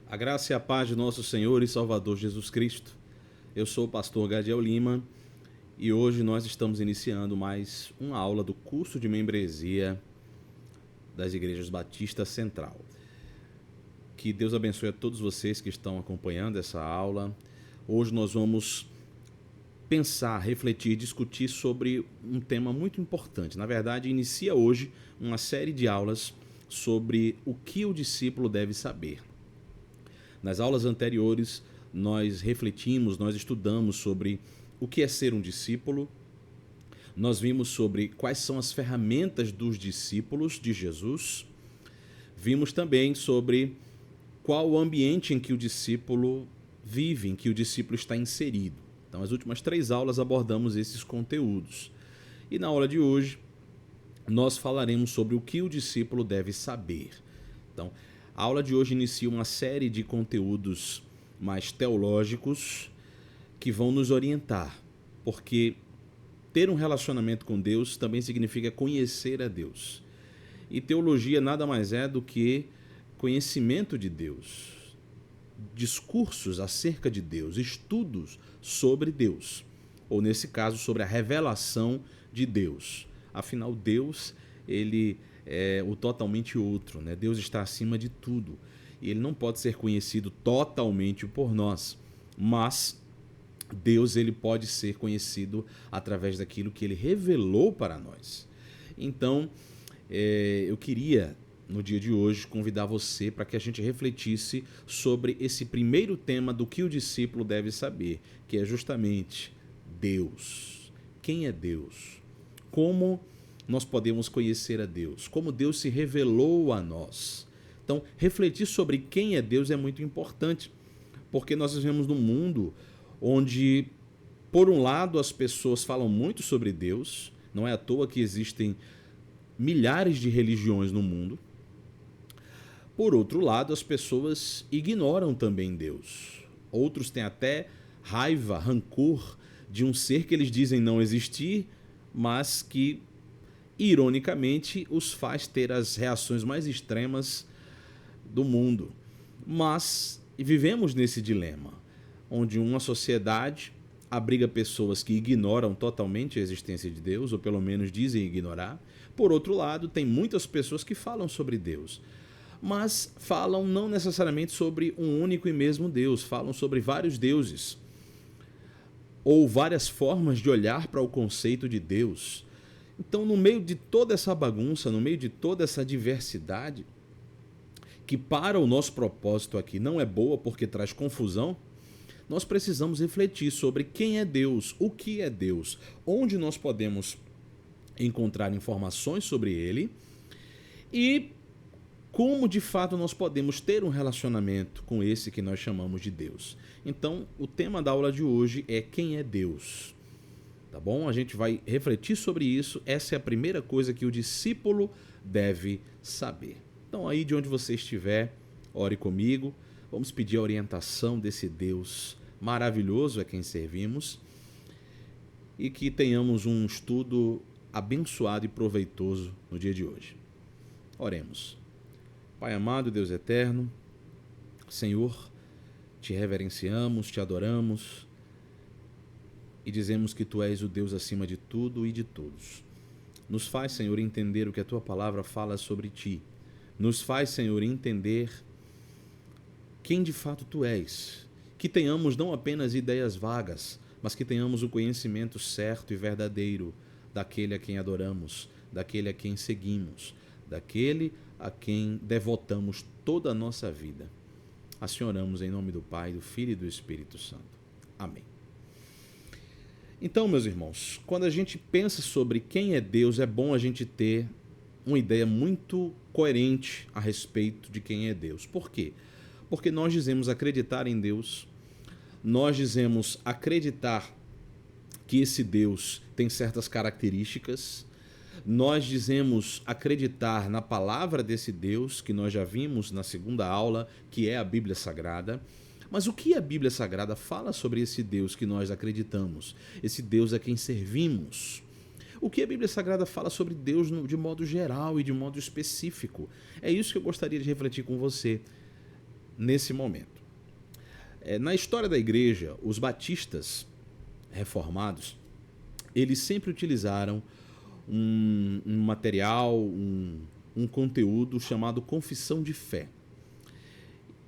A graça e a paz de nosso Senhor e Salvador Jesus Cristo. Eu sou o pastor Gadiel Lima e hoje nós estamos iniciando mais uma aula do curso de membresia das Igrejas Batista Central. Que Deus abençoe a todos vocês que estão acompanhando essa aula. Hoje nós vamos pensar, refletir, discutir sobre um tema muito importante. Na verdade, inicia hoje uma série de aulas sobre o que o discípulo deve saber. Nas aulas anteriores, nós refletimos, nós estudamos sobre o que é ser um discípulo. Nós vimos sobre quais são as ferramentas dos discípulos de Jesus. Vimos também sobre qual o ambiente em que o discípulo vive, em que o discípulo está inserido. Então, as últimas 3 aulas abordamos esses conteúdos. E na aula de hoje, nós falaremos sobre o que o discípulo deve saber. Então, a aula de hoje inicia uma série de conteúdos mais teológicos que vão nos orientar, porque ter um relacionamento com Deus também significa conhecer a Deus. E teologia nada mais é do que conhecimento de Deus, discursos acerca de Deus, estudos sobre Deus, ou nesse caso sobre a revelação de Deus. Afinal, Deus, ele é o totalmente outro, né? Deus está acima de tudo e ele não pode ser conhecido totalmente por nós, mas Deus, ele pode ser conhecido através daquilo que ele revelou para nós. Então, eu queria, no dia de hoje, convidar você para que a gente refletisse sobre esse primeiro tema do que o discípulo deve saber, que é justamente Deus. Quem é Deus? Como nós podemos conhecer a Deus? Como Deus se revelou a nós? Então, refletir sobre quem é Deus é muito importante, porque nós vivemos num mundo onde, por um lado, as pessoas falam muito sobre Deus, não é à toa que existem milhares de religiões no mundo. Por outro lado, as pessoas ignoram também Deus. Outros têm até raiva, rancor de um ser que eles dizem não existir, mas que, ironicamente, os faz ter as reações mais extremas do mundo. Mas vivemos nesse dilema, onde uma sociedade abriga pessoas que ignoram totalmente a existência de Deus, ou pelo menos dizem ignorar. Por outro lado, tem muitas pessoas que falam sobre Deus, mas falam não necessariamente sobre um único e mesmo Deus, falam sobre vários deuses, ou várias formas de olhar para o conceito de Deus. Então, no meio de toda essa bagunça, no meio de toda essa diversidade, que para o nosso propósito aqui não é boa porque traz confusão, nós precisamos refletir sobre quem é Deus, o que é Deus, onde nós podemos encontrar informações sobre ele e como de fato nós podemos ter um relacionamento com esse que nós chamamos de Deus. Então, o tema da aula de hoje é quem é Deus. Tá bom? A gente vai refletir sobre isso. Essa é a primeira coisa que o discípulo deve saber. Então, aí de onde você estiver, ore comigo. Vamos pedir a orientação desse Deus maravilhoso a quem servimos e que tenhamos um estudo abençoado e proveitoso no dia de hoje. Oremos. Pai amado, Deus eterno, Senhor, te reverenciamos, te adoramos e dizemos que Tu és o Deus acima de tudo e de todos. Nos faz, Senhor, entender o que a Tua palavra fala sobre Ti. Nos faz, Senhor, entender quem de fato Tu és. Que tenhamos não apenas ideias vagas, mas que tenhamos o conhecimento certo e verdadeiro daquele a quem adoramos, daquele a quem seguimos, daquele a quem devotamos toda a nossa vida. Assim oramos em nome do Pai, do Filho e do Espírito Santo. Amém. Então, meus irmãos, quando a gente pensa sobre quem é Deus, é bom a gente ter uma ideia muito coerente a respeito de quem é Deus. Por quê? Porque nós dizemos acreditar em Deus, nós dizemos acreditar que esse Deus tem certas características, nós dizemos acreditar na palavra desse Deus, que nós já vimos na segunda aula, que é a Bíblia Sagrada. Mas o que a Bíblia Sagrada fala sobre esse Deus que nós acreditamos? Esse Deus a quem servimos? O que a Bíblia Sagrada fala sobre Deus de modo geral e de modo específico? É isso que eu gostaria de refletir com você. nesse momento. Na história da igreja, os batistas reformados, eles sempre utilizaram um material, um conteúdo chamado Confissão de Fé.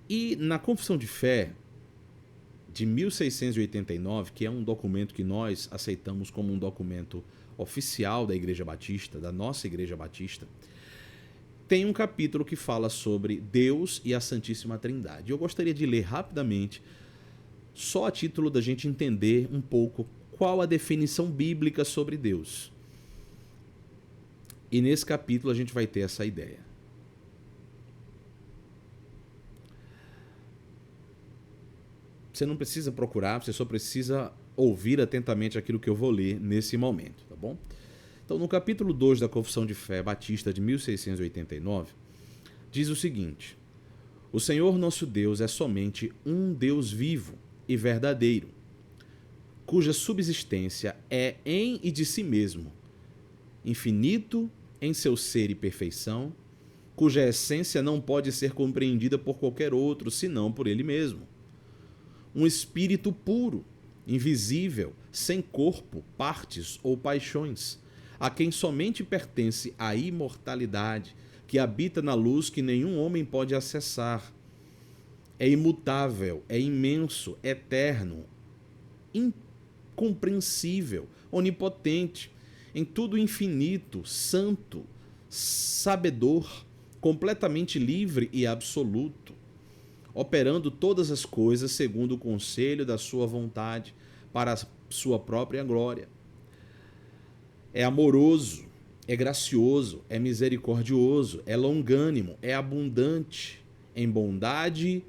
E na Confissão de Fé de 1689, que é um documento que nós aceitamos como um documento oficial da Igreja Batista, da nossa Igreja Batista, tem um capítulo que fala sobre Deus e a Santíssima Trindade. Eu gostaria de ler rapidamente, só a título da gente entender um pouco qual a definição bíblica sobre Deus. E nesse capítulo a gente vai ter essa ideia. Você não precisa procurar, você só precisa ouvir atentamente aquilo que eu vou ler nesse momento, tá bom? Então, no capítulo 2 da Confissão de Fé Batista de 1689, diz o seguinte: o Senhor nosso Deus é somente um Deus vivo e verdadeiro, cuja subsistência é em e de si mesmo, infinito em seu ser e perfeição, cuja essência não pode ser compreendida por qualquer outro, senão por ele mesmo. Um espírito puro, invisível, sem corpo, partes ou paixões, a quem somente pertence a imortalidade, que habita na luz que nenhum homem pode acessar. É imutável, é imenso, eterno, incompreensível, onipotente, em tudo infinito, santo, sabedor, completamente livre e absoluto, operando todas as coisas segundo o conselho da sua vontade, para a sua própria glória. É amoroso, é gracioso, é misericordioso, é longânimo, é abundante em bondade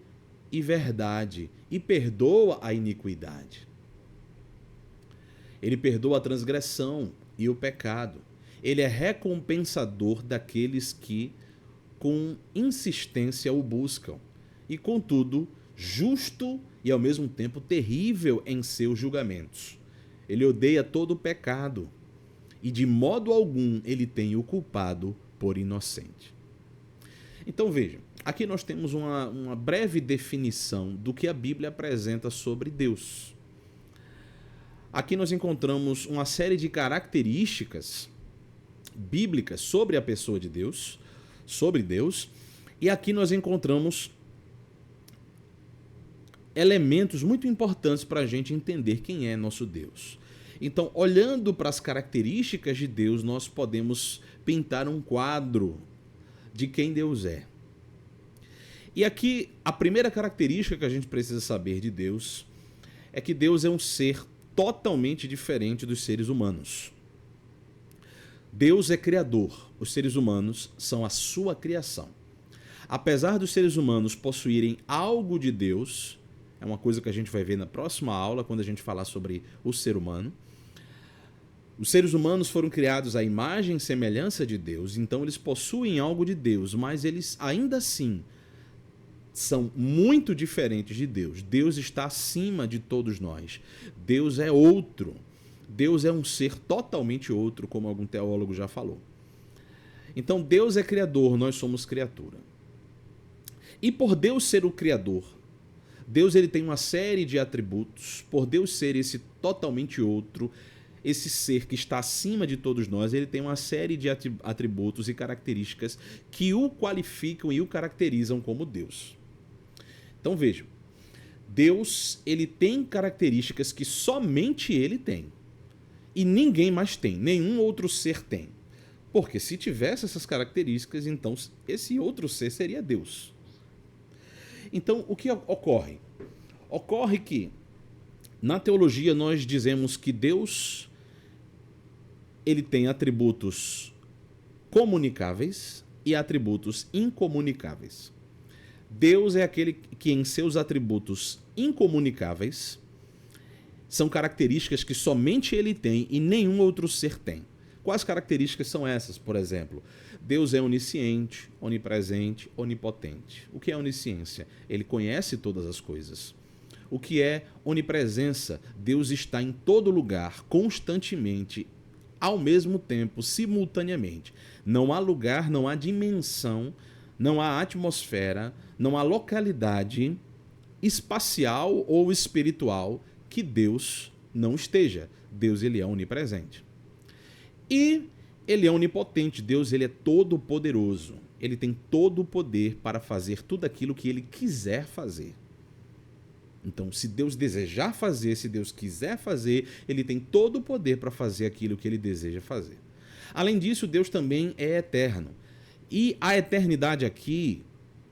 e verdade, e perdoa a iniquidade. Ele perdoa a transgressão e o pecado. Ele é recompensador daqueles que com insistência o buscam, e contudo, justo e ao mesmo tempo terrível em seus julgamentos. Ele odeia todo o pecado, e de modo algum ele tem o culpado por inocente. Então vejam, aqui nós temos uma breve definição do que a Bíblia apresenta sobre Deus. Aqui nós encontramos uma série de características bíblicas sobre a pessoa de Deus, sobre Deus, e aqui nós encontramos elementos muito importantes para a gente entender quem é nosso Deus. Então, olhando para as características de Deus, nós podemos pintar um quadro de quem Deus é. E aqui, a primeira característica que a gente precisa saber de Deus é que Deus é um ser totalmente diferente dos seres humanos. Deus é criador, os seres humanos são a sua criação. Apesar dos seres humanos possuírem algo de Deus, é uma coisa que a gente vai ver na próxima aula, quando a gente falar sobre o ser humano. Os seres humanos foram criados à imagem e semelhança de Deus, então eles possuem algo de Deus, mas eles ainda assim são muito diferentes de Deus. Deus está acima de todos nós. Deus é outro. Deus é um ser totalmente outro, como algum teólogo já falou. Então Deus é criador, nós somos criatura. E por Deus ser o criador, Deus ele tem uma série de atributos. Por Deus ser esse totalmente outro, esse ser que está acima de todos nós, ele tem uma série de atributos e características que o qualificam e o caracterizam como Deus. Então vejam, Deus ele tem características que somente ele tem. E ninguém mais tem, nenhum outro ser tem. Porque se tivesse essas características, então esse outro ser seria Deus. Então, o que ocorre? Ocorre que, na teologia, nós dizemos que Deus ele tem atributos comunicáveis e atributos incomunicáveis. Deus é aquele que, em seus atributos incomunicáveis, são características que somente ele tem e nenhum outro ser tem. Quais características são essas, por exemplo? Deus é onisciente, onipresente, onipotente. O que é onisciência? Ele conhece todas as coisas. O que é onipresença? Deus está em todo lugar, constantemente, ao mesmo tempo, simultaneamente. Não há lugar, não há dimensão Não há atmosfera, não há localidade espacial ou espiritual que Deus não esteja. Deus, ele é onipresente. E ele é onipotente. Deus, ele é todo poderoso. Ele tem todo o poder para fazer tudo aquilo que ele quiser fazer. Então, se Deus desejar fazer, se Deus quiser fazer, ele tem todo o poder para fazer aquilo que ele deseja fazer. Além disso, Deus também é eterno. E a eternidade aqui,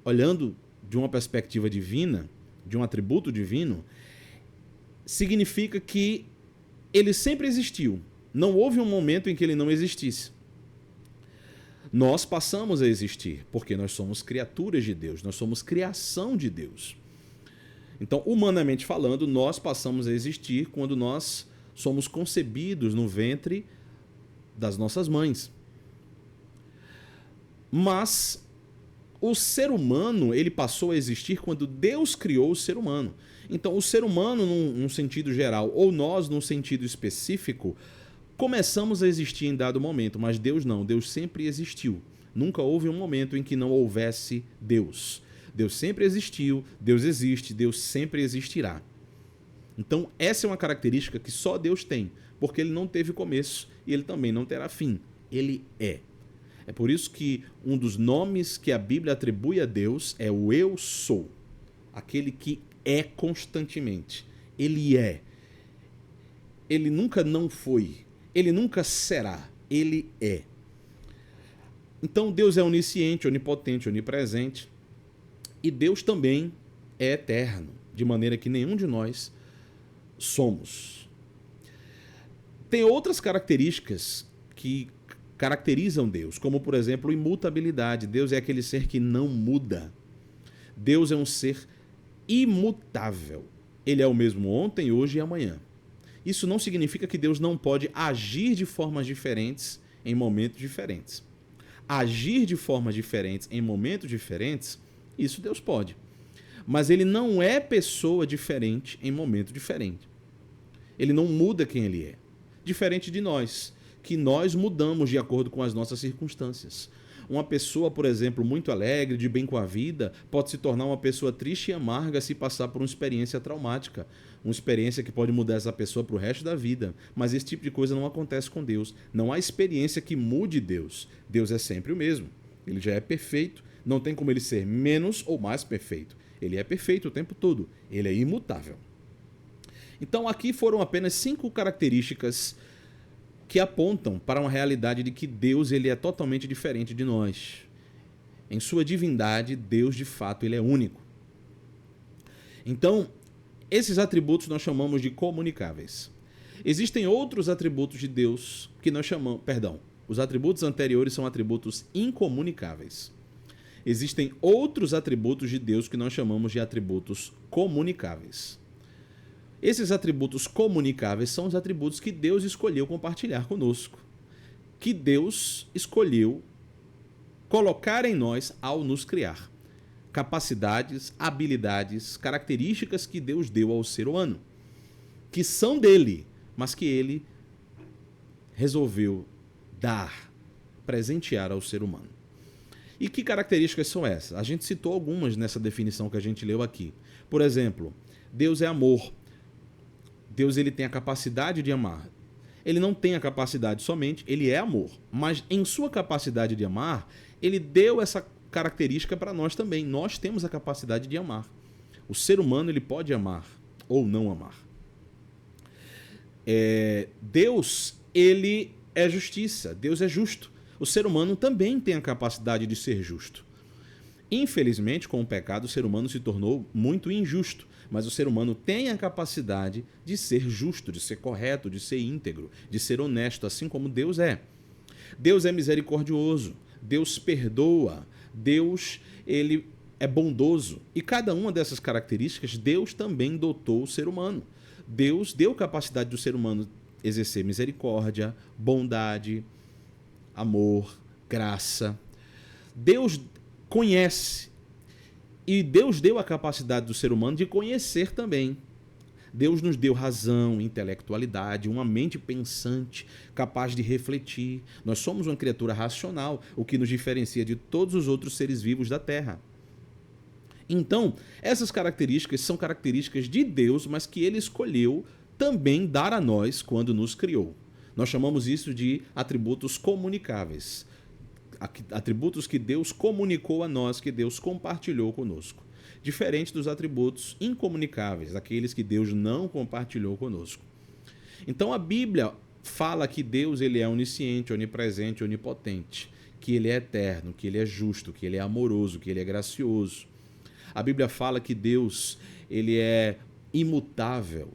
olhando de uma perspectiva divina, de um atributo divino, significa que ele sempre existiu. Não houve um momento em que ele não existisse. Nós passamos a existir, porque nós somos criaturas de Deus, nós somos criação de Deus. Então, humanamente falando, nós passamos a existir quando nós somos concebidos no ventre das nossas mães. Mas o ser humano, ele passou a existir quando Deus criou o ser humano. Então, o ser humano, num sentido geral, ou nós, num sentido específico, começamos a existir em dado momento, mas Deus não. Deus sempre existiu. Nunca houve um momento em que não houvesse Deus. Deus sempre existiu, Deus existe, Deus sempre existirá. Então, essa é uma característica que só Deus tem, porque ele não teve começo e ele também não terá fim. Ele é. É por isso que um dos nomes que a Bíblia atribui a Deus é o Eu Sou, aquele que é constantemente. Ele é. Ele nunca não foi. Ele nunca será. Ele é. Então, Deus é onisciente, onipotente, onipresente. E Deus também é eterno, de maneira que nenhum de nós somos. Tem outras características que caracterizam Deus, como, por exemplo, imutabilidade. Deus é aquele ser que não muda. Deus é um ser imutável. Ele é o mesmo ontem, hoje e amanhã. Isso não significa que Deus não pode agir de formas diferentes em momentos diferentes. Agir de formas diferentes em momentos diferentes, isso Deus pode. Mas ele não é pessoa diferente em momento diferente. Ele não muda quem ele é. Diferente de nós, que nós mudamos de acordo com as nossas circunstâncias. Uma pessoa, por exemplo, muito alegre, de bem com a vida, pode se tornar uma pessoa triste e amarga se passar por uma experiência traumática. Uma experiência que pode mudar essa pessoa para o resto da vida. Mas esse tipo de coisa não acontece com Deus. Não há experiência que mude Deus. Deus é sempre o mesmo. Ele já é perfeito. Não tem como ele ser menos ou mais perfeito. Ele é perfeito o tempo todo. Ele é imutável. Então aqui foram apenas 5 características que apontam para uma realidade de que Deus, ele é totalmente diferente de nós. Em sua divindade, Deus de fato ele é único. Então, esses atributos nós chamamos de comunicáveis. Existem outros atributos de Deus que nós chamamos... os atributos anteriores são atributos incomunicáveis. Existem outros atributos de Deus que nós chamamos de atributos comunicáveis. Esses atributos comunicáveis são os atributos que Deus escolheu compartilhar conosco, que Deus escolheu colocar em nós ao nos criar. Capacidades, habilidades, características que Deus deu ao ser humano, que são dele, mas que ele resolveu dar, presentear ao ser humano. E que características são essas? A gente citou algumas nessa definição que a gente leu aqui. Por exemplo, Deus é amor. Deus, ele tem a capacidade de amar. Ele não tem a capacidade somente, ele é amor. Mas em sua capacidade de amar, ele deu essa característica para nós também. Nós temos a capacidade de amar. O ser humano, ele pode amar ou não amar. Deus, ele é justiça. Deus é justo. O ser humano também tem a capacidade de ser justo. Infelizmente, com o pecado, o ser humano se tornou muito injusto. Mas o ser humano tem a capacidade de ser justo, de ser correto, de ser íntegro, de ser honesto, assim como Deus é. Deus é misericordioso, Deus perdoa, Deus, ele é bondoso. E cada uma dessas características, Deus também dotou o ser humano. Deus deu capacidade do ser humano exercer misericórdia, bondade, amor, graça. Deus conhece. E Deus deu a capacidade do ser humano de conhecer também. Deus nos deu razão, intelectualidade, uma mente pensante, capaz de refletir. Nós somos uma criatura racional, o que nos diferencia de todos os outros seres vivos da Terra. Então, essas características são características de Deus, mas que ele escolheu também dar a nós quando nos criou. Nós chamamos isso de atributos comunicáveis. Atributos que Deus comunicou a nós, que Deus compartilhou conosco. Diferente dos atributos incomunicáveis, aqueles que Deus não compartilhou conosco. Então a Bíblia fala que Deus ele é onisciente, onipresente, onipotente, que ele é eterno, que ele é justo, que ele é amoroso, que ele é gracioso. A Bíblia fala que Deus ele é imutável.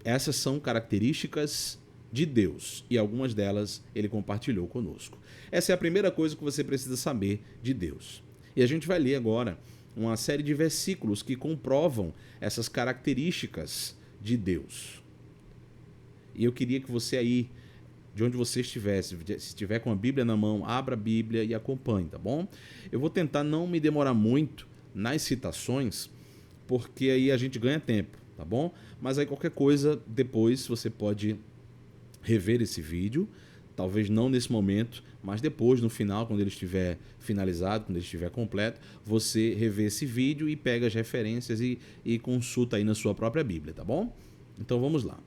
Essas são características de Deus e algumas delas ele compartilhou conosco. Essa é a primeira coisa que você precisa saber de Deus. E a gente vai ler agora uma série de versículos que comprovam essas características de Deus. E eu queria que você aí, de onde você estivesse, se estiver com a Bíblia na mão, abra a Bíblia e acompanhe, tá bom? Eu vou tentar não me demorar muito nas citações, porque aí a gente ganha tempo, tá bom? Mas aí qualquer coisa, depois você pode rever esse vídeo, talvez não nesse momento, mas depois, no final, quando ele estiver finalizado, quando ele estiver completo, você revê esse vídeo e pega as referências e consulta aí na sua própria Bíblia, tá bom? Então vamos lá.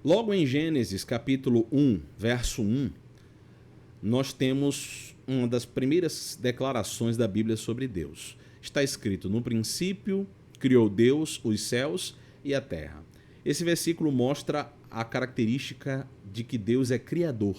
Logo em Gênesis, capítulo 1, verso 1, nós temos uma das primeiras declarações da Bíblia sobre Deus. Está escrito: no princípio criou Deus os céus e a terra. Esse versículo mostra a característica de que Deus é criador.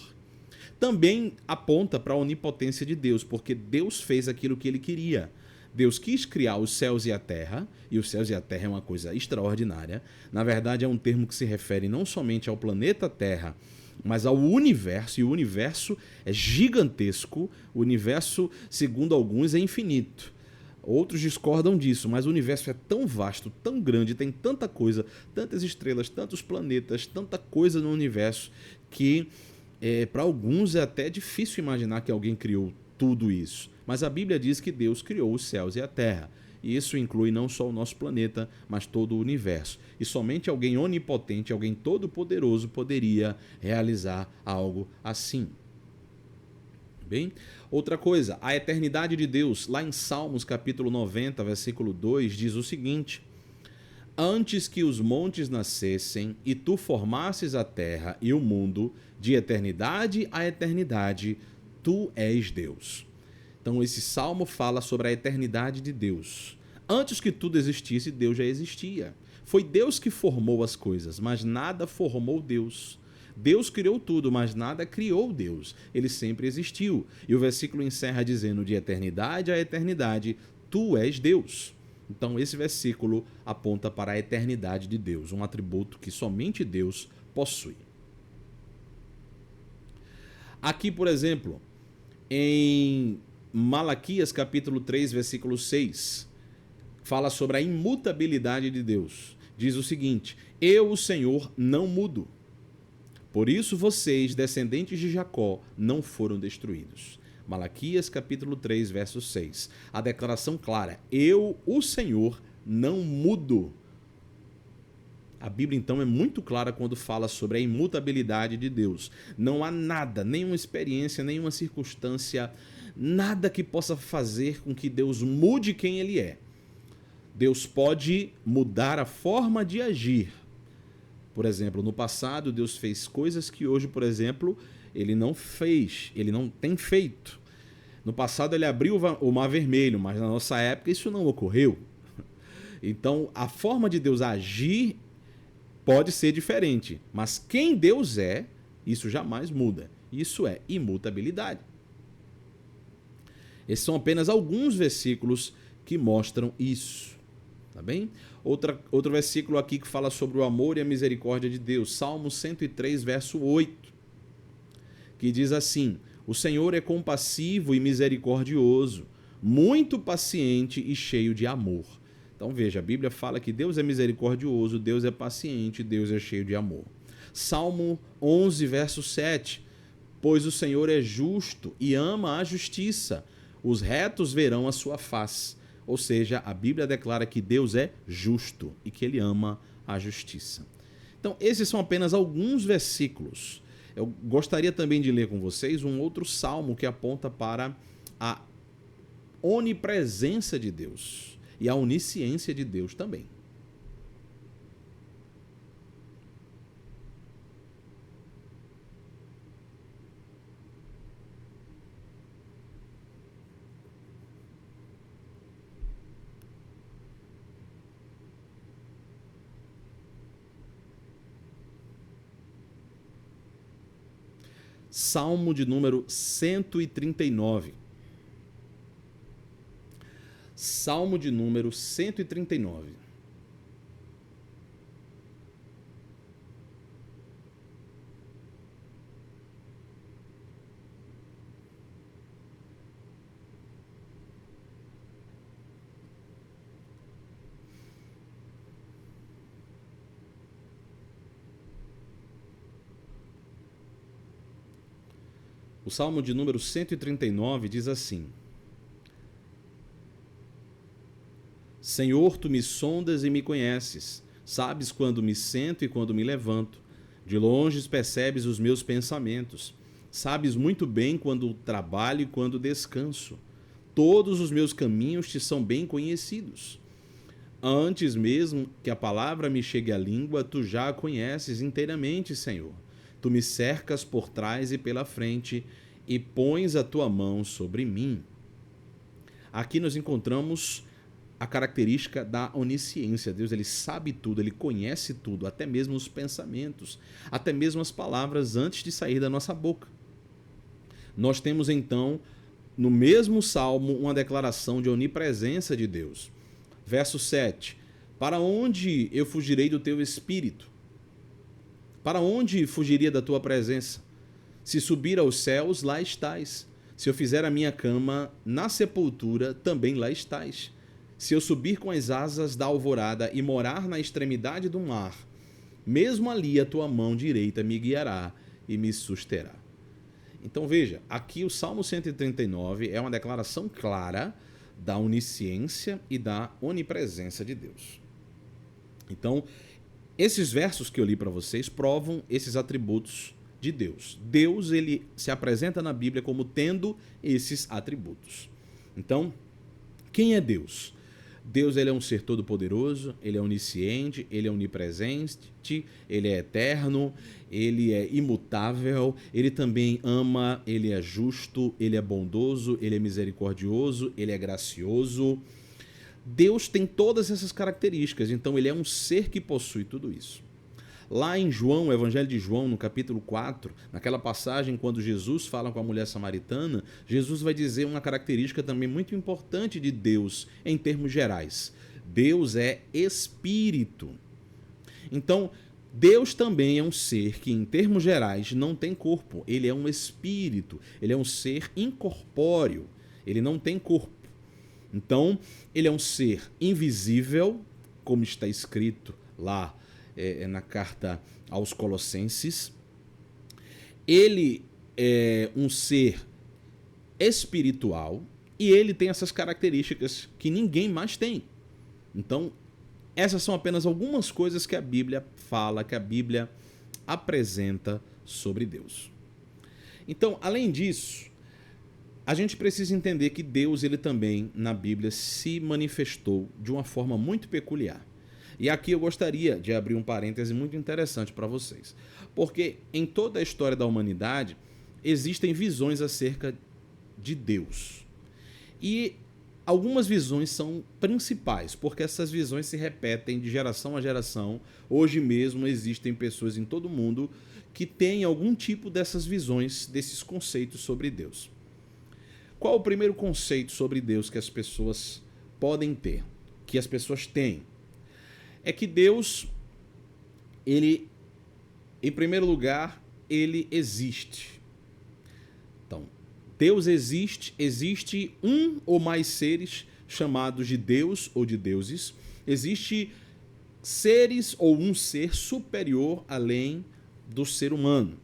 Também aponta para a onipotência de Deus, porque Deus fez aquilo que ele queria. Deus quis criar os céus e a terra, e os céus e a terra é uma coisa extraordinária. Na verdade, é um termo que se refere não somente ao planeta Terra, mas ao universo, e o universo é gigantesco. O universo, segundo alguns, é infinito. Outros discordam disso, mas o universo é tão vasto, tão grande, tem tanta coisa, tantas estrelas, tantos planetas, tanta coisa no universo, que para alguns é até difícil imaginar que alguém criou tudo isso. Mas a Bíblia diz que Deus criou os céus e a terra. E isso inclui não só o nosso planeta, mas todo o universo. E somente alguém onipotente, alguém todo-poderoso poderia realizar algo assim. Bem, outra coisa, a eternidade de Deus, lá em Salmos capítulo 90, versículo 2, diz o seguinte: antes que os montes nascessem e tu formasses a terra e o mundo, de eternidade a eternidade, tu és Deus. Então esse salmo fala sobre a eternidade de Deus. Antes que tudo existisse, Deus já existia. Foi Deus que formou as coisas, mas nada formou Deus. Deus criou tudo, mas nada criou Deus. Ele sempre existiu. E o versículo encerra dizendo: de eternidade a eternidade, tu és Deus. Então esse versículo aponta para a eternidade de Deus, um atributo que somente Deus possui. Aqui, por exemplo, em Malaquias capítulo 3, versículo 6, fala sobre a imutabilidade de Deus. Diz o seguinte: eu, o Senhor, não mudo. Por isso vocês, descendentes de Jacó, não foram destruídos. Malaquias capítulo 3, verso 6. A declaração clara: eu, o Senhor, não mudo. A Bíblia, então, é muito clara quando fala sobre a imutabilidade de Deus. Não há nada, nenhuma experiência, nenhuma circunstância, nada que possa fazer com que Deus mude quem Ele é. Deus pode mudar a forma de agir. Por exemplo, no passado, Deus fez coisas que hoje, por exemplo, Ele não fez, Ele não tem feito. No passado, Ele abriu o Mar Vermelho, mas na nossa época isso não ocorreu. Então, a forma de Deus agir pode ser diferente, mas quem Deus é, isso jamais muda. Isso é imutabilidade. Esses são apenas alguns versículos que mostram isso. Tá bem? Outro versículo aqui que fala sobre o amor e a misericórdia de Deus. Salmo 103, verso 8. Que diz assim: O Senhor é compassivo e misericordioso, muito paciente e cheio de amor. Então veja, a Bíblia fala que Deus é misericordioso, Deus é paciente, Deus é cheio de amor. Salmo 11, verso 7. Pois o Senhor é justo e ama a justiça. Os retos verão a sua face. Ou seja, a Bíblia declara que Deus é justo e que ele ama a justiça. Então, esses são apenas alguns versículos. Eu gostaria também de ler com vocês um outro salmo que aponta para a onipresença de Deus e a onisciência de Deus também. Salmo de número 139. Salmo de número 139. O Salmo de número 139 diz assim: Senhor, tu me sondas e me conheces, sabes quando me sento e quando me levanto. De longe percebes os meus pensamentos, sabes muito bem quando trabalho e quando descanso. Todos os meus caminhos te são bem conhecidos. Antes mesmo que a palavra me chegue à língua, tu já a conheces inteiramente, Senhor. Tu me cercas por trás e pela frente e pões a tua mão sobre mim. Aqui nós encontramos a característica da onisciência. Deus, ele sabe tudo, ele conhece tudo, até mesmo os pensamentos, até mesmo as palavras antes de sair da nossa boca. Nós temos então, no mesmo salmo, uma declaração de onipresença de Deus. Verso 7. Para onde eu fugirei do teu espírito? Para onde fugiria da tua presença? Se subir aos céus, lá estás. Se eu fizer a minha cama na sepultura, também lá estás. Se eu subir com as asas da alvorada e morar na extremidade do mar, mesmo ali a tua mão direita me guiará e me susterá. Então veja, aqui o Salmo 139 é uma declaração clara da onisciência e da onipresença de Deus. Então, esses versos que eu li para vocês provam esses atributos de Deus. Deus, ele se apresenta na Bíblia como tendo esses atributos. Então, quem é Deus? Deus, ele é um ser todo-poderoso, ele é onisciente, ele é onipresente, ele é eterno, ele é imutável, ele também ama, ele é justo, ele é bondoso, ele é misericordioso, ele é gracioso. Deus tem todas essas características, então ele é um ser que possui tudo isso. Lá em João, o Evangelho de João, no capítulo 4, naquela passagem quando Jesus fala com a mulher samaritana, Jesus vai dizer uma característica também muito importante de Deus em termos gerais. Deus é espírito. Então, Deus também é um ser que, em termos gerais, não tem corpo. Ele é um espírito, ele é um ser incorpóreo, ele não tem corpo. Então, ele é um ser invisível, como está escrito lá na carta aos Colossenses. Ele é um ser espiritual e ele tem essas características que ninguém mais tem. Então, essas são apenas algumas coisas que a Bíblia fala, que a Bíblia apresenta sobre Deus. Então, além disso, a gente precisa entender que Deus, ele também, na Bíblia, se manifestou de uma forma muito peculiar. E aqui eu gostaria de abrir um parêntese muito interessante para vocês. Porque em toda a história da humanidade, existem visões acerca de Deus. E algumas visões são principais, porque essas visões se repetem de geração a geração. Hoje mesmo existem pessoas em todo o mundo que têm algum tipo dessas visões, desses conceitos sobre Deus. Qual o primeiro conceito sobre Deus que as pessoas podem ter, que as pessoas têm? É que Deus, ele, em primeiro lugar, ele existe. Então, Deus existe um ou mais seres chamados de Deus ou de deuses. Existe seres ou um ser superior além do ser humano,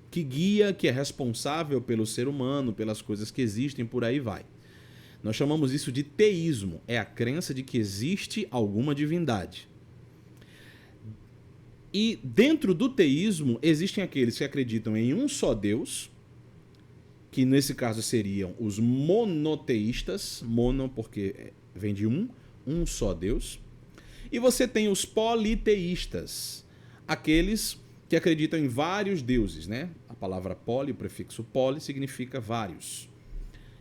que guia, que é responsável pelo ser humano, pelas coisas que existem, por aí vai. Nós chamamos isso de teísmo, é a crença de que existe alguma divindade. E dentro do teísmo existem aqueles que acreditam em um só Deus, que nesse caso seriam os monoteístas, mono porque vem de um só Deus. E você tem os politeístas, aqueles que acreditam em vários deuses, né? A palavra poli, o prefixo poli, significa vários.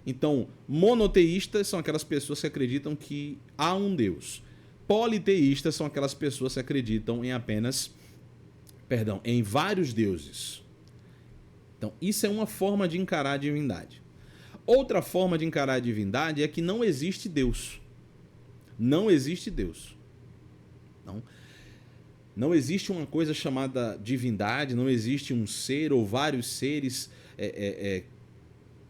Então, monoteístas são aquelas pessoas que acreditam que há um Deus. Politeístas são aquelas pessoas que acreditam em vários deuses. Então, isso é uma forma de encarar a divindade. Outra forma de encarar a divindade é que não existe Deus. Não existe Deus. Não existe uma coisa chamada divindade, não existe um ser ou vários seres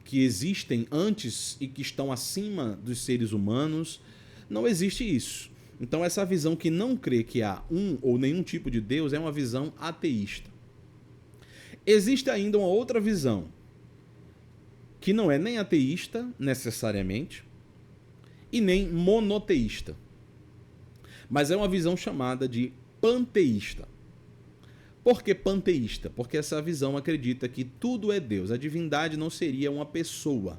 que existem antes e que estão acima dos seres humanos. Não existe isso. Então essa visão que não crê que há um ou nenhum tipo de Deus é uma visão ateísta. Existe ainda uma outra visão, que não é nem ateísta necessariamente e nem monoteísta, mas é uma visão chamada de panteísta. Por que panteísta? Porque essa visão acredita que tudo é Deus. A divindade não seria uma pessoa.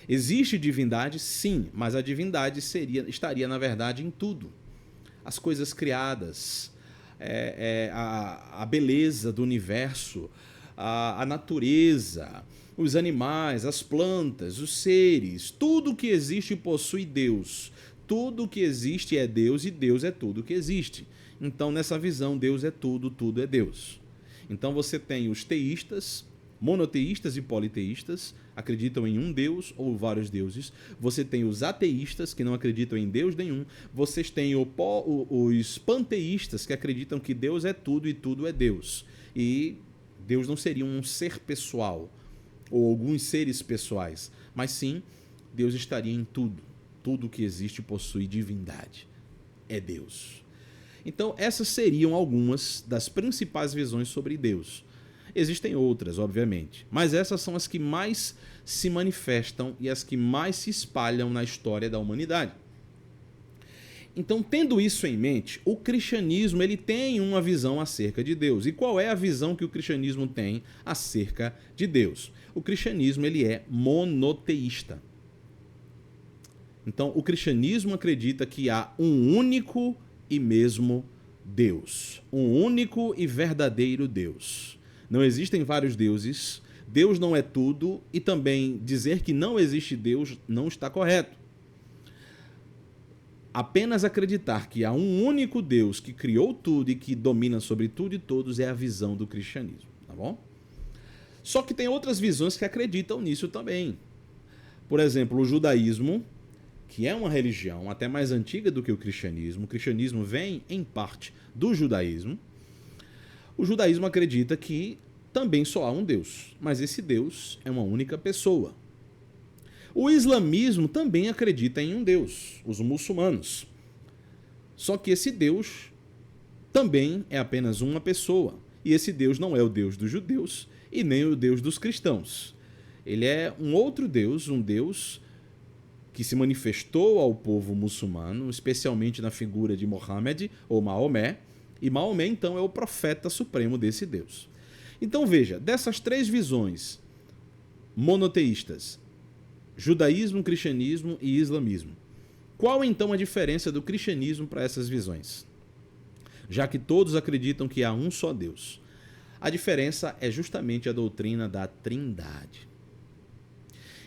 Existe divindade, sim, mas a divindade estaria, na verdade, em tudo. As coisas criadas, a beleza do universo, a natureza, os animais, as plantas, os seres, tudo que existe possui Deus. Tudo que existe é Deus e Deus é tudo que existe. Então, nessa visão, Deus é tudo, tudo é Deus. Então você tem os teístas, monoteístas e politeístas, acreditam em um Deus ou vários deuses. Você tem os ateístas, que não acreditam em Deus nenhum. Vocês têm os panteístas, que acreditam que Deus é tudo e tudo é Deus. E Deus não seria um ser pessoal, ou alguns seres pessoais, mas sim, Deus estaria em tudo. Tudo que existe possui divindade. É Deus. Então, essas seriam algumas das principais visões sobre Deus. Existem outras, obviamente, mas essas são as que mais se manifestam e as que mais se espalham na história da humanidade. Então, tendo isso em mente, o cristianismo ele tem uma visão acerca de Deus. E qual é a visão que o cristianismo tem acerca de Deus? O cristianismo ele é monoteísta. Então, o cristianismo acredita que há um único e mesmo Deus. Um único e verdadeiro Deus. Não existem vários deuses. Deus não é tudo. E também dizer que não existe Deus não está correto. Apenas acreditar que há um único Deus que criou tudo e que domina sobre tudo e todos é a visão do cristianismo. Tá bom? Só que tem outras visões que acreditam nisso também. Por exemplo, o judaísmo, que é uma religião até mais antiga do que o cristianismo. O cristianismo vem, em parte, do judaísmo. O judaísmo acredita que também só há um Deus, mas esse Deus é uma única pessoa. O islamismo também acredita em um Deus, os muçulmanos. Só que esse Deus também é apenas uma pessoa. E esse Deus não é o Deus dos judeus e nem o Deus dos cristãos. Ele é um outro Deus, um Deus que se manifestou ao povo muçulmano, especialmente na figura de Mohammed ou Maomé, e Maomé então é o profeta supremo desse Deus. Então veja, dessas três visões monoteístas, judaísmo, cristianismo e islamismo, qual então a diferença do cristianismo para essas visões? Já que todos acreditam que há um só Deus. A diferença é justamente a doutrina da Trindade.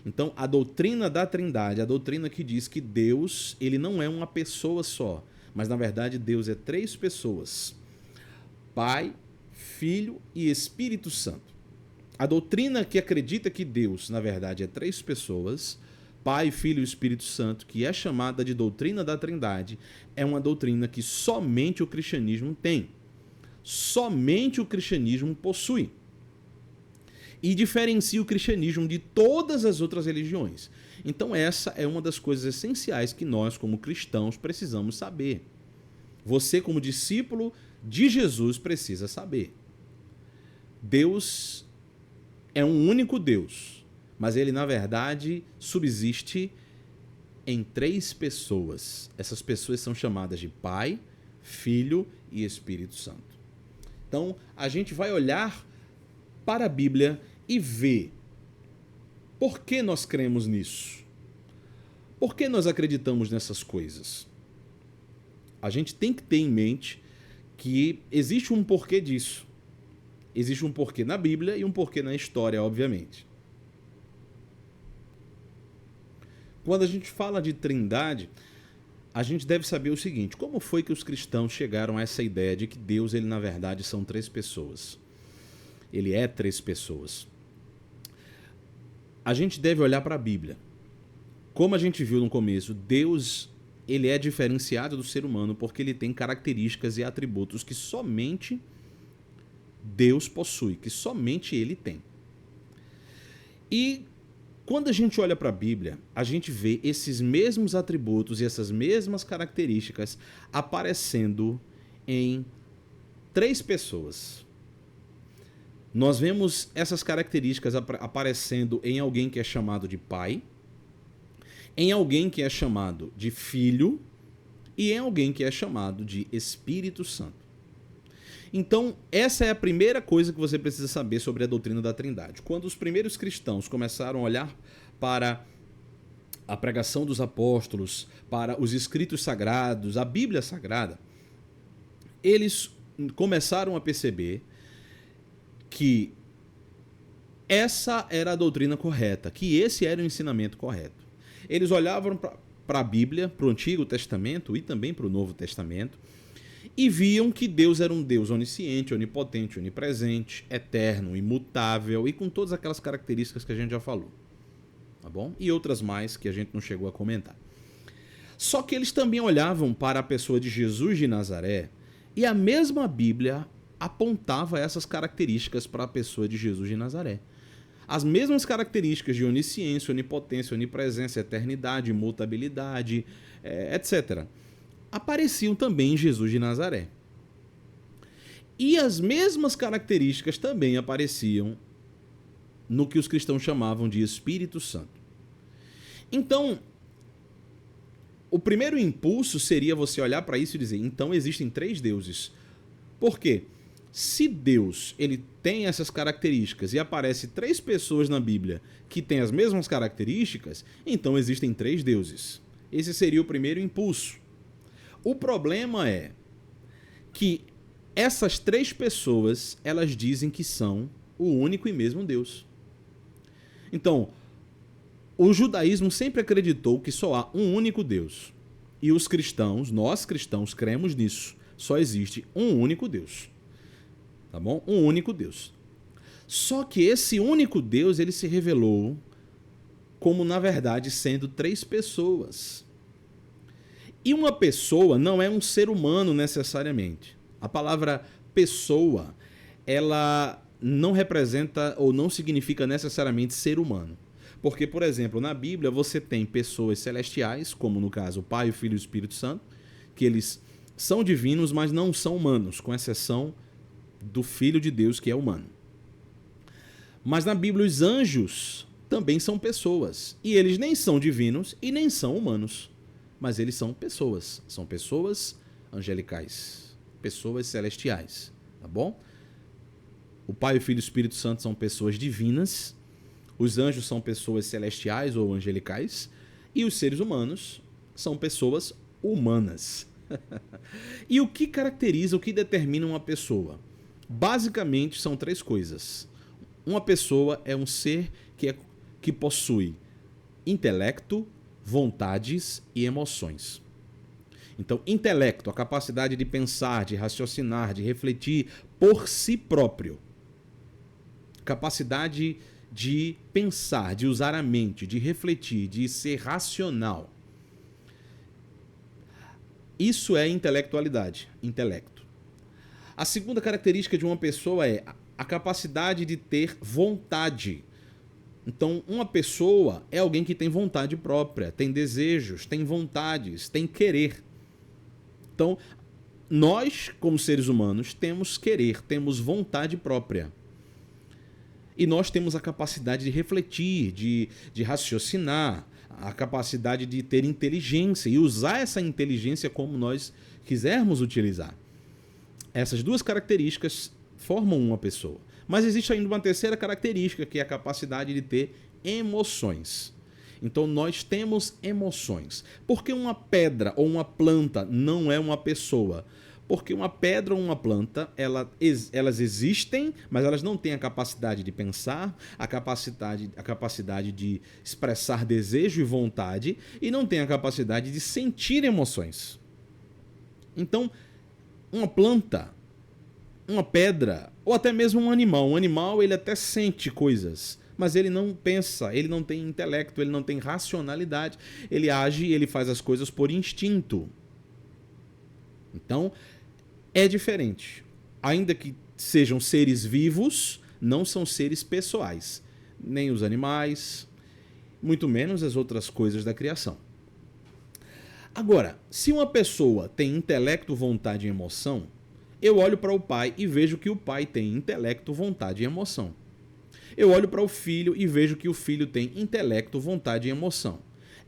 Então, a doutrina da Trindade, a doutrina que diz que Deus, ele não é uma pessoa só, mas na verdade Deus é três pessoas: Pai, Filho e Espírito Santo. A doutrina que acredita que Deus, na verdade, é três pessoas, Pai, Filho e Espírito Santo, que é chamada de doutrina da Trindade, é uma doutrina que somente o cristianismo tem. Somente o cristianismo possui. e diferencia o cristianismo de todas as outras religiões. Então essa é uma das coisas essenciais que nós, como cristãos, precisamos saber. Você, como discípulo de Jesus, precisa saber. Deus é um único Deus, mas ele, na verdade, subsiste em 3 pessoas. Essas pessoas são chamadas de Pai, Filho e Espírito Santo. Então, a gente vai olhar para a Bíblia e ver por que nós cremos nisso. Por que nós acreditamos nessas coisas? A gente tem que ter em mente que existe um porquê disso. Existe um porquê na Bíblia e um porquê na história, obviamente. Quando a gente fala de trindade, a gente deve saber o seguinte: como foi que os cristãos chegaram a essa ideia de que Deus, ele na verdade são 3 pessoas? Ele é 3 pessoas. A gente deve olhar para a Bíblia. Como a gente viu no começo, Deus, ele é diferenciado do ser humano porque ele tem características e atributos que somente Deus possui, que somente ele tem. E quando a gente olha para a Bíblia, a gente vê esses mesmos atributos e essas mesmas características aparecendo em 3 pessoas. Nós vemos essas características aparecendo em alguém que é chamado de Pai, em alguém que é chamado de Filho e em alguém que é chamado de Espírito Santo. Então, essa é a primeira coisa que você precisa saber sobre a doutrina da Trindade. Quando os primeiros cristãos começaram a olhar para a pregação dos apóstolos, para os escritos sagrados, a Bíblia Sagrada, eles começaram a perceber que essa era a doutrina correta, que esse era o ensinamento correto. Eles olhavam para a Bíblia, para o Antigo Testamento e também para o Novo Testamento, e viam que Deus era um Deus onisciente, onipotente, onipresente, eterno, imutável e com todas aquelas características que a gente já falou. Tá bom? E outras mais que a gente não chegou a comentar. Só que eles também olhavam para a pessoa de Jesus de Nazaré e a mesma Bíblia apontava essas características para a pessoa de Jesus de Nazaré. As mesmas características de onisciência, onipotência, onipresença, eternidade, imutabilidade, etc., apareciam também em Jesus de Nazaré. E as mesmas características também apareciam no que os cristãos chamavam de Espírito Santo. Então, o primeiro impulso seria você olhar para isso e dizer: então existem 3 deuses. Por quê? Se Deus ele tem essas características e aparece 3 pessoas na Bíblia que têm as mesmas características, então existem 3 deuses. Esse seria o primeiro impulso. O problema é que essas 3 pessoas, elas dizem que são o único e mesmo Deus. Então, o judaísmo sempre acreditou que só há um único Deus. E os cristãos, nós cristãos, cremos nisso. Só existe um único Deus. Tá bom? Um único Deus. Só que esse único Deus, ele se revelou como, na verdade, sendo 3 pessoas. E uma pessoa não é um ser humano necessariamente. A palavra pessoa, ela não representa ou não significa necessariamente ser humano. Porque, por exemplo, na Bíblia você tem pessoas celestiais, como no caso o Pai, o Filho e o Espírito Santo, que eles são divinos, mas não são humanos, com exceção do Filho de Deus, que é humano. Mas na Bíblia os anjos também são pessoas. E eles nem são divinos e nem são humanos. Mas eles são pessoas angelicais, pessoas celestiais, tá bom? O Pai, o Filho e o Espírito Santo são pessoas divinas, os anjos são pessoas celestiais ou angelicais, e os seres humanos são pessoas humanas. E o que caracteriza, o que determina uma pessoa? Basicamente são 3 coisas. Uma pessoa é um ser que possui intelecto, vontades e emoções. Então, intelecto, a capacidade de pensar, de raciocinar, de refletir por si próprio. Capacidade de pensar, de usar a mente, de refletir, de ser racional. Isso é intelectualidade, intelecto. A segunda característica de uma pessoa é a capacidade de ter vontade. Então, uma pessoa é alguém que tem vontade própria, tem desejos, tem vontades, tem querer. Então, nós, como seres humanos, temos querer, temos vontade própria. E nós temos a capacidade de refletir, de raciocinar, a capacidade de ter inteligência e usar essa inteligência como nós quisermos utilizar. Essas duas características formam uma pessoa. Mas existe ainda uma terceira característica, que é a capacidade de ter emoções. Então nós temos emoções. Por que uma pedra ou uma planta não é uma pessoa? Porque uma pedra ou uma planta, elas existem, mas elas não têm a capacidade de pensar, a capacidade de expressar desejo e vontade, e não têm a capacidade de sentir emoções. Então, uma planta, uma pedra, ou até mesmo um animal ele até sente coisas, mas ele não pensa, ele não tem intelecto, ele não tem racionalidade, ele age, ele faz as coisas por instinto. Então, é diferente. Ainda que sejam seres vivos, não são seres pessoais. Nem os animais, muito menos as outras coisas da criação. Agora, se uma pessoa tem intelecto, vontade e emoção, eu olho para o pai e vejo que o pai tem intelecto, vontade e emoção. Eu olho para o filho e vejo que o filho tem intelecto, vontade e emoção.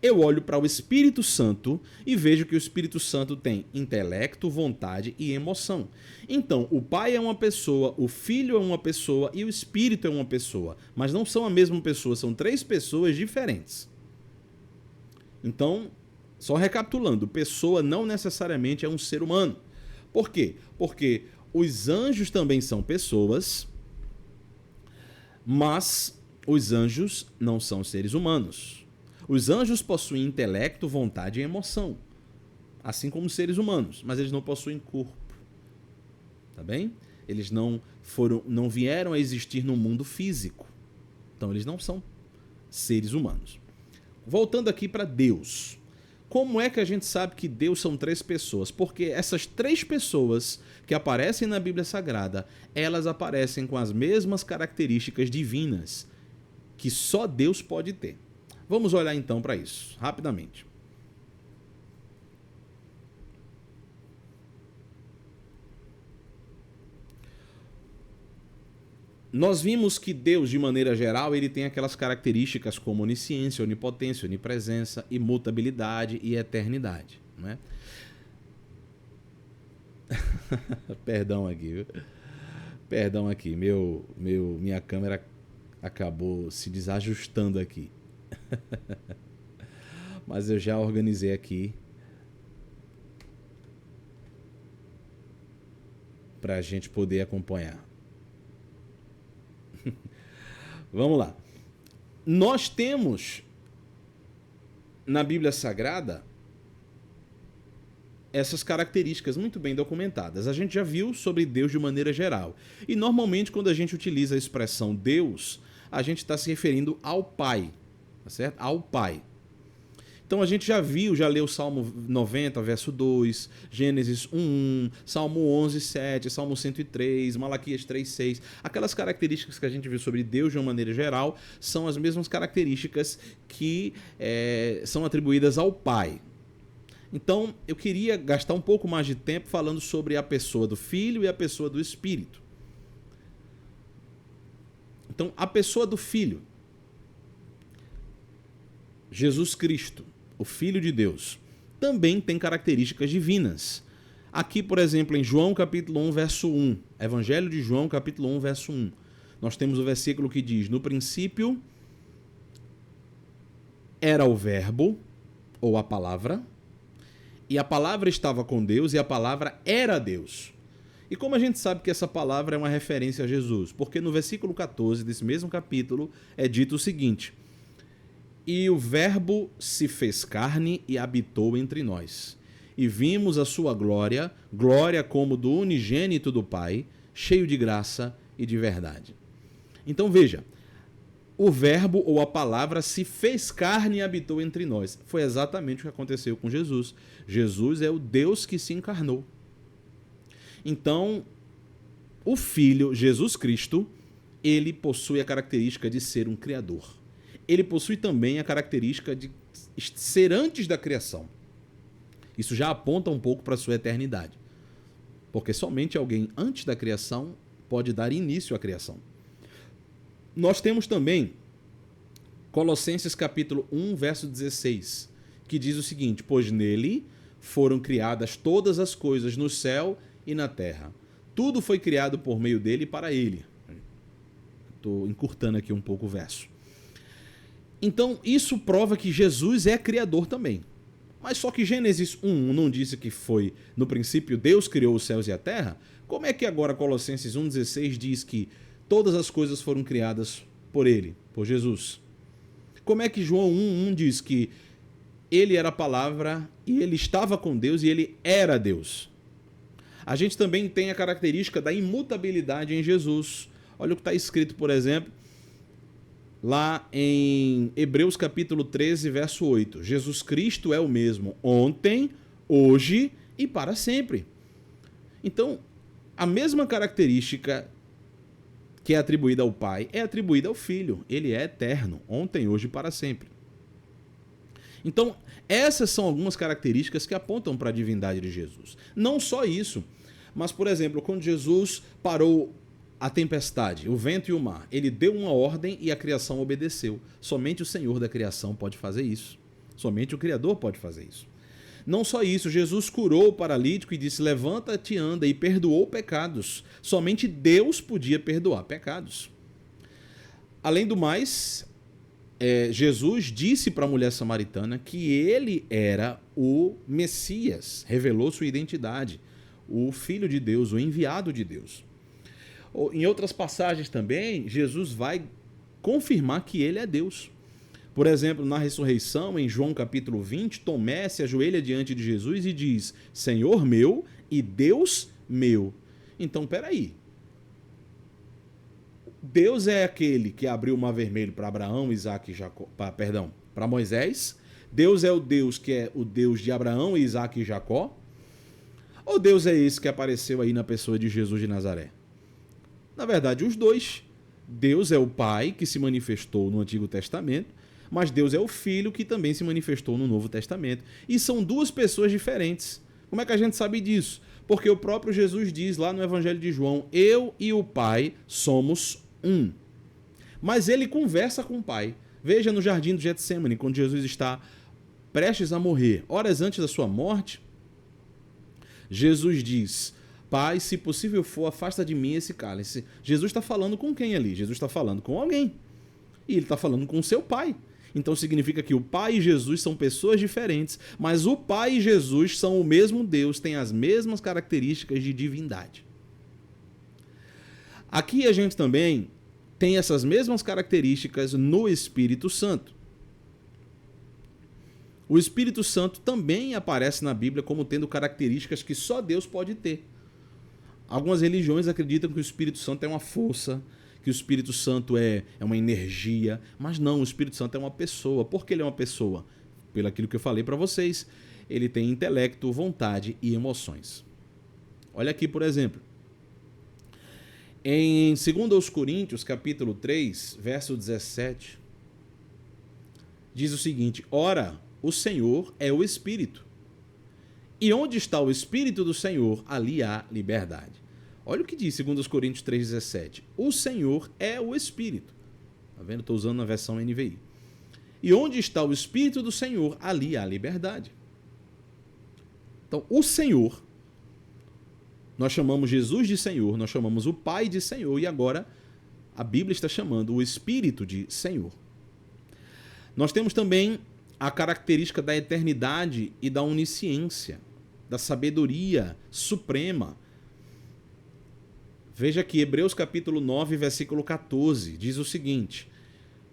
Eu olho para o Espírito Santo e vejo que o Espírito Santo tem intelecto, vontade e emoção. Então, o Pai é uma pessoa, o Filho é uma pessoa e o Espírito é uma pessoa. Mas não são a mesma pessoa, são três pessoas diferentes. Então, só recapitulando, pessoa não necessariamente é um ser humano. Por quê? Porque os anjos também são pessoas, mas os anjos não são seres humanos. Os anjos possuem intelecto, vontade e emoção, assim como seres humanos, mas eles não possuem corpo. Tá bem? Eles não vieram a existir no mundo físico. Então eles não são seres humanos. Voltando aqui para Deus. Como é que a gente sabe que Deus são três pessoas? Porque essas três pessoas que aparecem na Bíblia Sagrada, elas aparecem com as mesmas características divinas que só Deus pode ter. Vamos olhar então para isso, rapidamente. Nós vimos que Deus, de maneira geral, ele tem aquelas características como onisciência, onipotência, onipresença, imutabilidade e eternidade, não é? Perdão aqui, viu? Perdão aqui, minha câmera acabou se desajustando aqui. Mas eu já organizei aqui para a gente poder acompanhar. Vamos lá. Nós temos na Bíblia Sagrada essas características muito bem documentadas. A gente já viu sobre Deus de maneira geral. E normalmente quando a gente utiliza a expressão Deus, a gente está se referindo ao Pai. Tá certo? Ao Pai. Então a gente já leu Salmo 90, verso 2, Gênesis 1:1, Salmo 11:7, Salmo 103, Malaquias 3:6. Aquelas características que a gente viu sobre Deus de uma maneira geral são as mesmas características que são atribuídas ao Pai. Então eu queria gastar um pouco mais de tempo falando sobre a pessoa do Filho e a pessoa do Espírito. Então a pessoa do Filho, Jesus Cristo, o Filho de Deus, também tem características divinas. Aqui, por exemplo, em João capítulo 1, verso 1, Evangelho de João capítulo 1, verso 1, nós temos o versículo que diz: no princípio era o verbo, ou a palavra, e a palavra estava com Deus, e a palavra era Deus. E como a gente sabe que essa palavra é uma referência a Jesus? Porque no versículo 14 desse mesmo capítulo é dito o seguinte: e o verbo se fez carne e habitou entre nós. E vimos a sua glória, glória como do unigênito do Pai, cheio de graça e de verdade. Então veja, o verbo ou a palavra se fez carne e habitou entre nós. Foi exatamente o que aconteceu com Jesus. Jesus é o Deus que se encarnou. Então, o Filho, Jesus Cristo, ele possui a característica de ser um criador. Ele possui também a característica de ser antes da criação. Isso já aponta um pouco para a sua eternidade. Porque somente alguém antes da criação pode dar início à criação. Nós temos também Colossenses capítulo 1, verso 16, que diz o seguinte: pois nele foram criadas todas as coisas no céu e na terra. Tudo foi criado por meio dele e para ele. Estou encurtando aqui um pouco o verso. Então, isso prova que Jesus é criador também. Mas só que Gênesis 1 não disse que foi, no princípio, Deus criou os céus e a terra? Como é que agora Colossenses 1,16 diz que todas as coisas foram criadas por ele, por Jesus? Como é que João 1,1 diz que ele era a palavra e ele estava com Deus e ele era Deus? A gente também tem a característica da imutabilidade em Jesus. Olha o que está escrito, por exemplo, lá em Hebreus capítulo 13, verso 8. Jesus Cristo é o mesmo ontem, hoje e para sempre. Então, a mesma característica que é atribuída ao Pai é atribuída ao Filho. Ele é eterno, ontem, hoje e para sempre. Então, essas são algumas características que apontam para a divindade de Jesus. Não só isso, mas, por exemplo, quando Jesus parou a tempestade, o vento e o mar, ele deu uma ordem e a criação obedeceu. Somente o Senhor da criação pode fazer isso. Somente o Criador pode fazer isso. Não só isso, Jesus curou o paralítico e disse: levanta-te, anda, e perdoou pecados. Somente Deus podia perdoar pecados. Além do mais, Jesus disse para a mulher samaritana que ele era o Messias, revelou sua identidade, o Filho de Deus, o enviado de Deus. Em outras passagens também, Jesus vai confirmar que ele é Deus. Por exemplo, na ressurreição, em João capítulo 20, Tomé se ajoelha diante de Jesus e diz: Senhor meu e Deus meu. Então, peraí. Deus é aquele que abriu o mar vermelho para Abraão, Isaac e Jacó, para Moisés? Deus é o Deus que é o Deus de Abraão, Isaac e Jacó? Ou Deus é esse que apareceu aí na pessoa de Jesus de Nazaré? Na verdade, os dois. Deus é o Pai que se manifestou no Antigo Testamento, mas Deus é o Filho que também se manifestou no Novo Testamento. E são duas pessoas diferentes. Como é que a gente sabe disso? Porque o próprio Jesus diz lá no Evangelho de João: eu e o Pai somos um. Mas ele conversa com o Pai. Veja no jardim do Getsêmani, quando Jesus está prestes a morrer, horas antes da sua morte, Jesus diz: Pai, se possível for, afasta de mim esse cálice. Jesus está falando com quem ali? Jesus está falando com alguém. E ele está falando com o seu Pai. Então significa que o Pai e Jesus são pessoas diferentes, mas o Pai e Jesus são o mesmo Deus, têm as mesmas características de divindade. Aqui a gente também tem essas mesmas características no Espírito Santo. O Espírito Santo também aparece na Bíblia como tendo características que só Deus pode ter. Algumas religiões acreditam que o Espírito Santo é uma força, que o Espírito Santo é uma energia, mas não, o Espírito Santo é uma pessoa. Por que ele é uma pessoa? Pelo aquilo que eu falei para vocês, ele tem intelecto, vontade e emoções. Olha aqui, por exemplo, em 2 Coríntios, capítulo 3, verso 17, diz o seguinte: ora, o Senhor é o Espírito. E onde está o Espírito do Senhor, ali há liberdade. Olha o que diz 2 Coríntios 3,17. O Senhor é o Espírito. Está vendo? Estou usando a versão NVI. E onde está o Espírito do Senhor, ali há liberdade. Então, o Senhor, nós chamamos Jesus de Senhor, nós chamamos o Pai de Senhor, e agora a Bíblia está chamando o Espírito de Senhor. Nós temos também a característica da eternidade e da onisciência, da sabedoria suprema. Veja que Hebreus capítulo 9, versículo 14, diz o seguinte: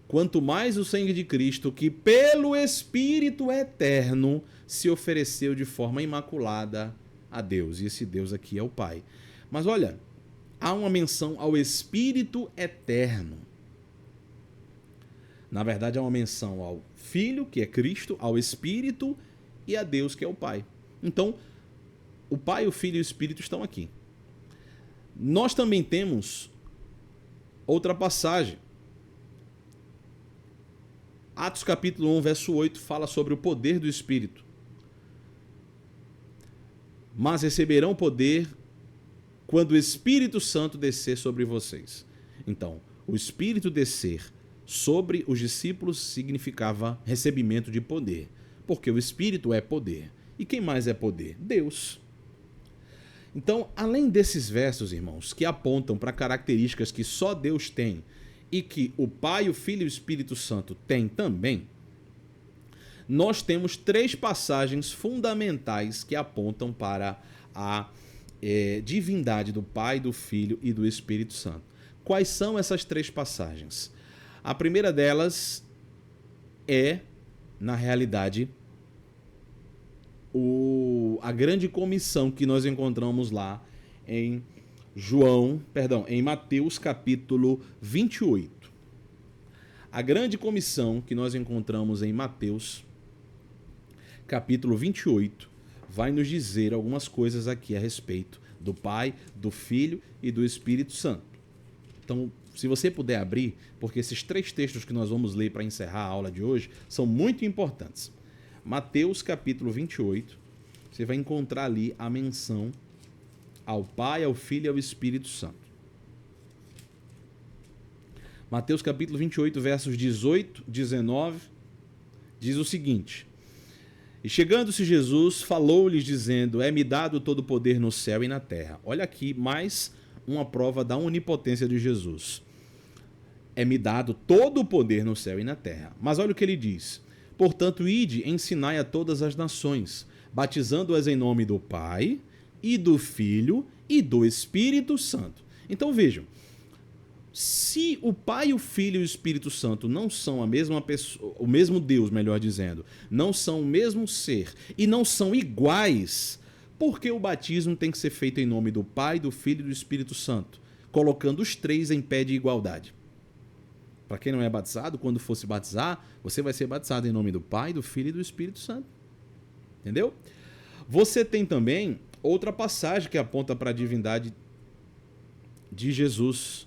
quanto mais o sangue de Cristo, que pelo Espírito eterno se ofereceu de forma imaculada a Deus. E esse Deus aqui é o Pai. Mas olha, há uma menção ao Espírito eterno. Na verdade, há uma menção ao Filho, que é Cristo, ao Espírito e a Deus, que é o Pai. Então, o Pai, o Filho e o Espírito estão aqui. Nós também temos outra passagem. Atos capítulo 1, verso 8, fala sobre o poder do Espírito. Mas receberão poder quando o Espírito Santo descer sobre vocês. Então, o Espírito descer sobre os discípulos significava recebimento de poder, porque o Espírito é poder. E quem mais é poder? Deus. Então, além desses versos, irmãos, que apontam para características que só Deus tem e que o Pai, o Filho e o Espírito Santo têm também, nós temos 3 passagens fundamentais que apontam para a divindade do Pai, do Filho e do Espírito Santo. Quais são essas 3 passagens? A primeira delas é, na realidade, a grande comissão que nós encontramos lá em Mateus capítulo 28. A grande comissão que nós encontramos em Mateus capítulo 28 vai nos dizer algumas coisas aqui a respeito do Pai, do Filho e do Espírito Santo. Então, se você puder abrir, porque esses 3 textos que nós vamos ler para encerrar a aula de hoje são muito importantes. Mateus capítulo 28, você vai encontrar ali a menção ao Pai, ao Filho e ao Espírito Santo. Mateus capítulo 28, versos 18, 19, diz o seguinte: E chegando-se Jesus, falou-lhes dizendo, é-me dado todo o poder no céu e na terra. Olha aqui, mais uma prova da onipotência de Jesus. É-me dado todo o poder no céu e na terra. Mas olha o que ele diz. Portanto, ide, ensinai a todas as nações, batizando-as em nome do Pai, e do Filho, e do Espírito Santo. Então vejam, se o Pai, o Filho e o Espírito Santo não são a mesma pessoa, o mesmo Deus, melhor dizendo, não são o mesmo ser, e não são iguais, por que o batismo tem que ser feito em nome do Pai, do Filho e do Espírito Santo, colocando os 3 em pé de igualdade? Para quem não é batizado, quando for se batizar, você vai ser batizado em nome do Pai, do Filho e do Espírito Santo. Entendeu? Você tem também outra passagem que aponta para a divindade de Jesus.